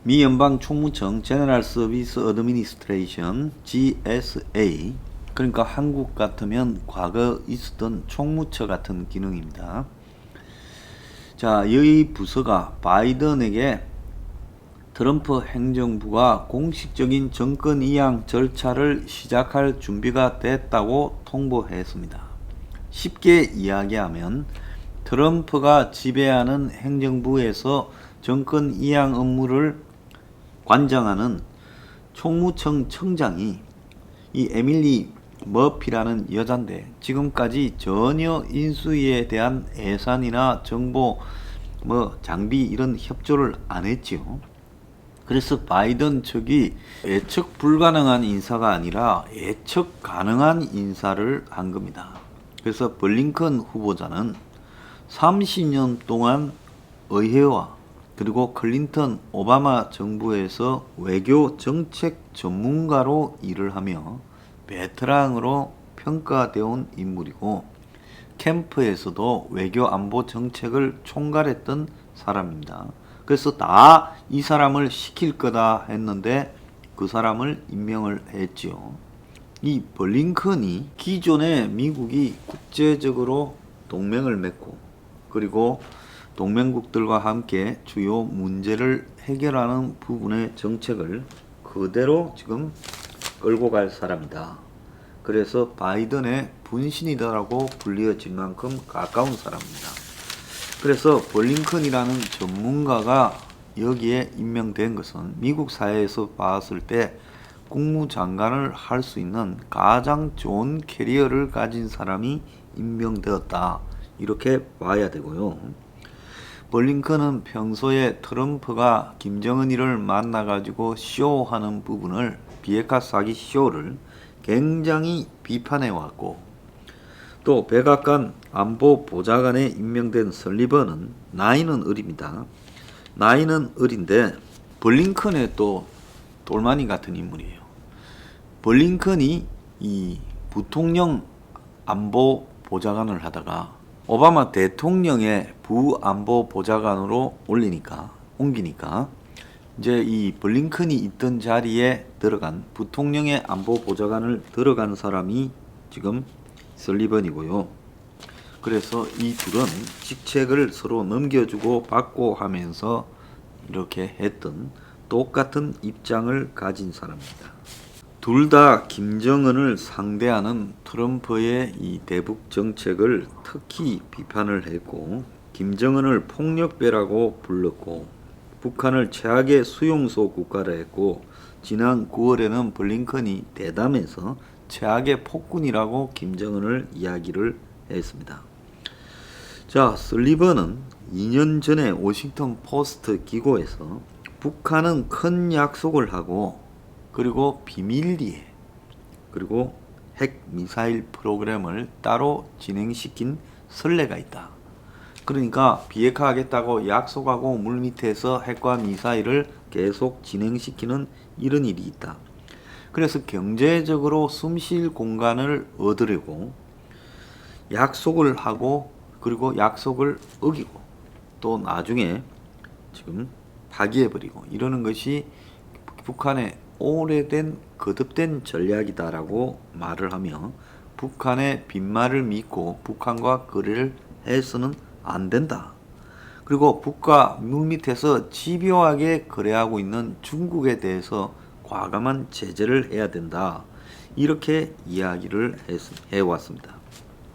미 연방 총무청 General Service Administration GSA, 그러니까 한국 같으면 과거 있었던 총무처 같은 기능입니다. 자, 이 부서가 바이든에게 트럼프 행정부가 공식적인 정권 이양 절차를 시작할 준비가 됐다고 통보했습니다. 쉽게 이야기하면 트럼프가 지배하는 행정부에서 정권 이양 업무를 관장하는 총무청 청장이 이 에밀리 머피라는 여잔데 지금까지 전혀 인수위에 대한 예산이나 정보 장비 이런 협조를 안 했지요. 그래서 바이든 측이 예측 불가능한 인사가 아니라 예측 가능한 인사를 한 겁니다. 그래서 블링컨 후보자는 30년 동안 의회와 그리고 클린턴 오바마 정부에서 외교 정책 전문가로 일을 하며 베테랑으로 평가되어 온 인물이고 캠프에서도 외교 안보 정책을 총괄했던 사람입니다. 그래서 다 이 사람을 시킬 거다 했는데 그 사람을 임명을 했지요. 이 블링컨이 기존에 미국이 국제적으로 동맹을 맺고 그리고 동맹국들과 함께 주요 문제를 해결하는 부분의 정책을 그대로 지금 끌고 갈 사람이다. 그래서 바이든의 분신이다라고 불리어질 만큼 가까운 사람입니다. 그래서 블링컨이라는 전문가가 여기에 임명된 것은 미국 사회에서 봤을 때 국무장관을 할 수 있는 가장 좋은 캐리어를 가진 사람이 임명되었다. 이렇게 봐야 되고요. 블링컨은 평소에 트럼프가 김정은이를 만나가지고 쇼하는 부분을 비핵화 사기 쇼를 굉장히 비판해왔고 또 백악관 안보보좌관에 임명된 설리번은 나이는 어립니다. 나이는 어린데 블링컨의 또 돌만이 같은 인물이에요. 블링컨이 이 부통령 안보보좌관을 하다가 오바마 대통령의 부안보보좌관으로 옮기니까 이제 이 블링컨이 있던 자리에 들어간 부통령의 안보보좌관을 들어간 사람이 지금 설리번이고요. 그래서 이 둘은 직책을 서로 넘겨주고 받고 하면서 이렇게 했던 똑같은 입장을 가진 사람입니다. 둘 다 김정은을 상대하는 트럼프의 이 대북 정책을 특히 비판을 했고 김정은을 폭력배라고 불렀고 북한을 최악의 수용소 국가라 했고 지난 9월에는 블링컨이 대담해서 최악의 폭군이라고 김정은을 이야기를 했습니다. 자, 설리번은 2년 전에 워싱턴 포스트 기고에서 북한은 큰 약속을 하고 그리고 비밀리에 그리고 핵 미사일 프로그램을 따로 진행시킨 선례가 있다. 그러니까 비핵화하겠다고 약속하고 물밑에서 핵과 미사일을 계속 진행시키는 이런 일이 있다. 그래서 경제적으로 숨쉴 공간을 얻으려고 약속을 하고 그리고 약속을 어기고 또 나중에 지금 파기해버리고 이러는 것이 북한의 오래된 거듭된 전략이다라고 말을 하며 북한의 빈말을 믿고 북한과 거래를 해서는 안 된다. 그리고 북과 물밑에서 집요하게 거래하고 있는 중국에 대해서 과감한 제재를 해야 된다. 이렇게 이야기를 해왔습니다.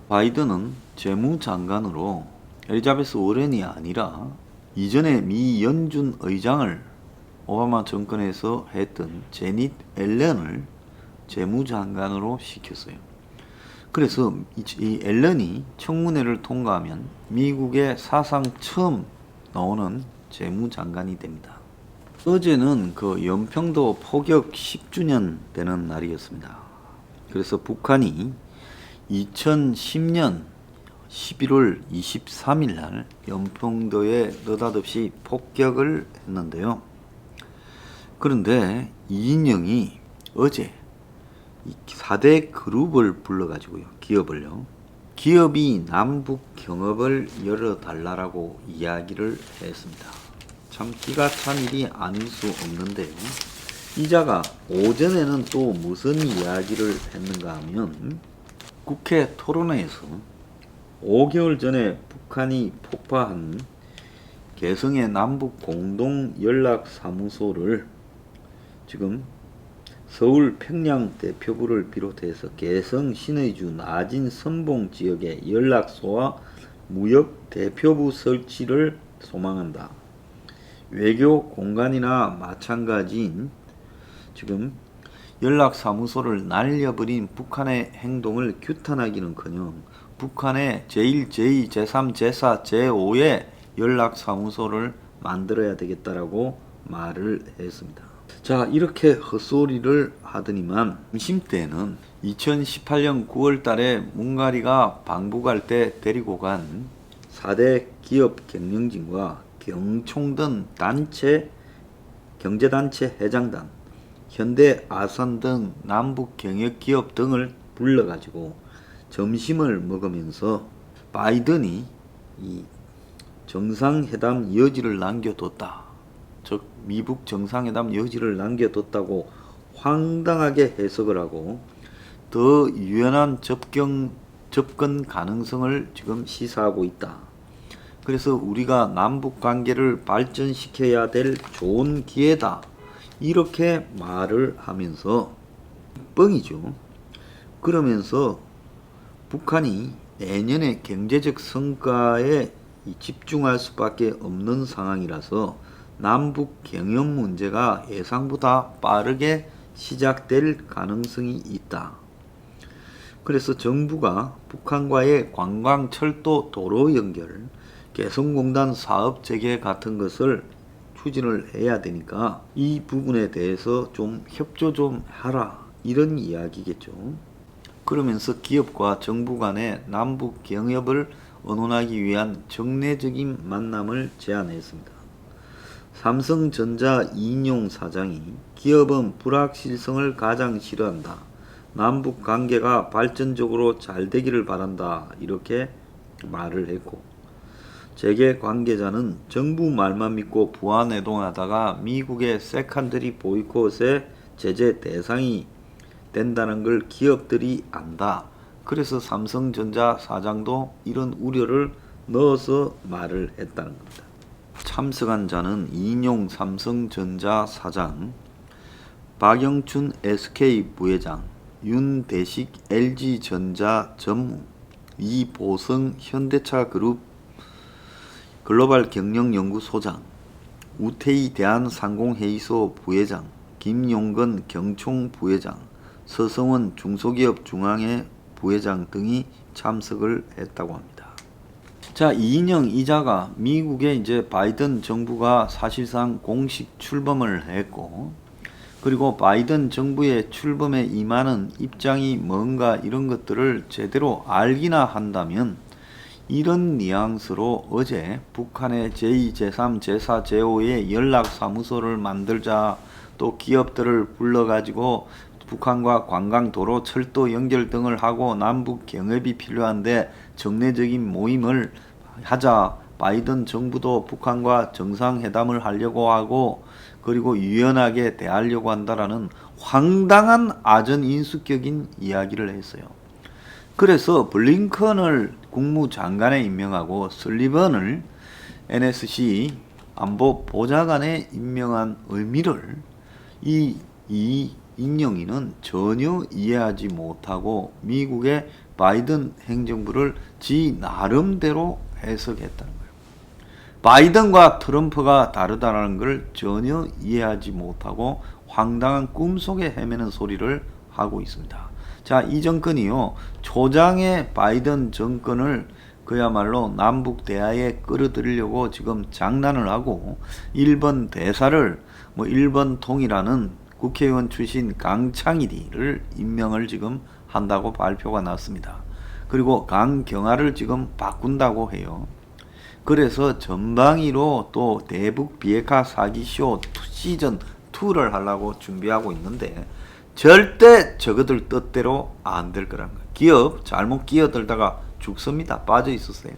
바이든은 재무장관으로 엘리자베스 워렌이 아니라 이전에 미 연준 의장을 오바마 정권에서 했던 제닛 앨런을 재무장관으로 시켰어요. 그래서 이 앨런이 청문회를 통과하면 미국의 사상 처음 나오는 재무장관이 됩니다. 어제는 그 연평도 포격 10주년 되는 날이었습니다. 그래서 북한이 2010년 11월 23일 날 연평도에 느닷없이 폭격을 했는데요. 그런데 이인영이 어제 4대 그룹을 불러가지고요. 기업이 남북 경협을 열어달라고 이야기를 했습니다. 참 기가 찬 일이 아닐 수 없는데요. 이자가 오전에는 또 무슨 이야기를 했는가 하면 국회 토론회에서 5개월 전에 북한이 폭파한 개성의 남북 공동 연락사무소를 지금 서울 평양 대표부를 비롯해서 개성 신의주 나진 선봉 지역의 연락소와 무역 대표부 설치를 소망한다. 외교 공간이나 마찬가지인 지금 연락사무소를 날려버린 북한의 행동을 규탄하기는커녕 북한의 제1, 제2, 제3, 제4, 제5의 연락사무소를 만들어야 되겠다라고 말을 했습니다. 자, 이렇게 헛소리를 하더니만 점심 때는 2018년 9월 달에 문가리가 방북할 때 데리고 간 4대 기업 경영진과 경총 등 단체, 경제단체 회장단, 현대 아산 등 남북 경영기업 등을 불러가지고 점심을 먹으면서 바이든이 이 정상회담 여지를 남겨뒀다. 즉 미북 정상회담 여지를 남겨뒀다고 황당하게 해석을 하고 더 유연한 접근 가능성을 지금 시사하고 있다. 그래서 우리가 남북 관계를 발전시켜야 될 좋은 기회다. 이렇게 말을 하면서 뻥이죠. 그러면서 북한이 내년에 경제적 성과에 집중할 수밖에 없는 상황이라서 남북 경협 문제가 예상보다 빠르게 시작될 가능성이 있다. 그래서 정부가 북한과의 관광, 철도, 도로 연결, 개성공단 사업 재개 같은 것을 추진을 해야 되니까 이 부분에 대해서 좀 협조 좀 하라, 이런 이야기겠죠. 그러면서 기업과 정부 간의 남북 경협을 의논하기 위한 정례적인 만남을 제안했습니다. 삼성전자 이인용 사장이 기업은 불확실성을 가장 싫어한다. 남북 관계가 발전적으로 잘 되기를 바란다. 이렇게 말을 했고, 재계 관계자는 정부 말만 믿고 부안해동하다가 미국의 세컨드리 보이콧의 제재 대상이 된다는 걸 기업들이 안다. 그래서 삼성전자 사장도 이런 우려를 넣어서 말을 했다는 겁니다. 참석한 자는 이인용 삼성전자 사장, 박영춘 SK 부회장, 윤대식 LG전자 전무, 이보성 현대차그룹 글로벌 경영연구소장, 우태희 대한상공회의소 부회장, 김용건 경총 부회장, 서성원 중소기업 중앙회 부회장 등이 참석을 했다고 합니다. 자, 이인영 이자가 미국에 이제 바이든 정부가 사실상 공식 출범을 했고, 그리고 바이든 정부의 출범에 임하는 입장이 뭔가 이런 것들을 제대로 알기나 한다면 이런 뉘앙스로 어제 북한의 제2, 제3, 제4, 제5의 연락사무소를 만들자, 또 기업들을 불러가지고 북한과 관광, 도로, 철도 연결 등을 하고 남북 경협이 필요한데 정례적인 모임을 하자. 바이든 정부도 북한과 정상회담을 하려고 하고 그리고 유연하게 대하려고 한다라는 황당한 아전인수격인 이야기를 했어요. 그래서 블링컨을 국무장관에 임명하고 설리번을 NSC 안보보좌관에 임명한 의미를 이 인용이는 전혀 이해하지 못하고 미국의 바이든 행정부를 지 나름대로 해석했다는 거예요. 바이든과 트럼프가 다르다는 걸 전혀 이해하지 못하고 황당한 꿈속에 헤매는 소리를 하고 있습니다. 자, 이 정권이요, 초장의 바이든 정권을 그야말로 남북 대화에 끌어들이려고 지금 장난을 하고 일본 대사를 일본 통이라는 국회의원 출신 강창일이를 임명을 지금 한다고 발표가 났습니다. 그리고 강경화를 지금 바꾼다고 해요. 그래서 전방위로 또 대북 비핵화 사기쇼 시즌 2를 하려고 준비하고 있는데 절대 저거들 뜻대로 안 될 거란 거예요. 기업 잘못 끼어들다가 죽습니다. 빠져 있었어요.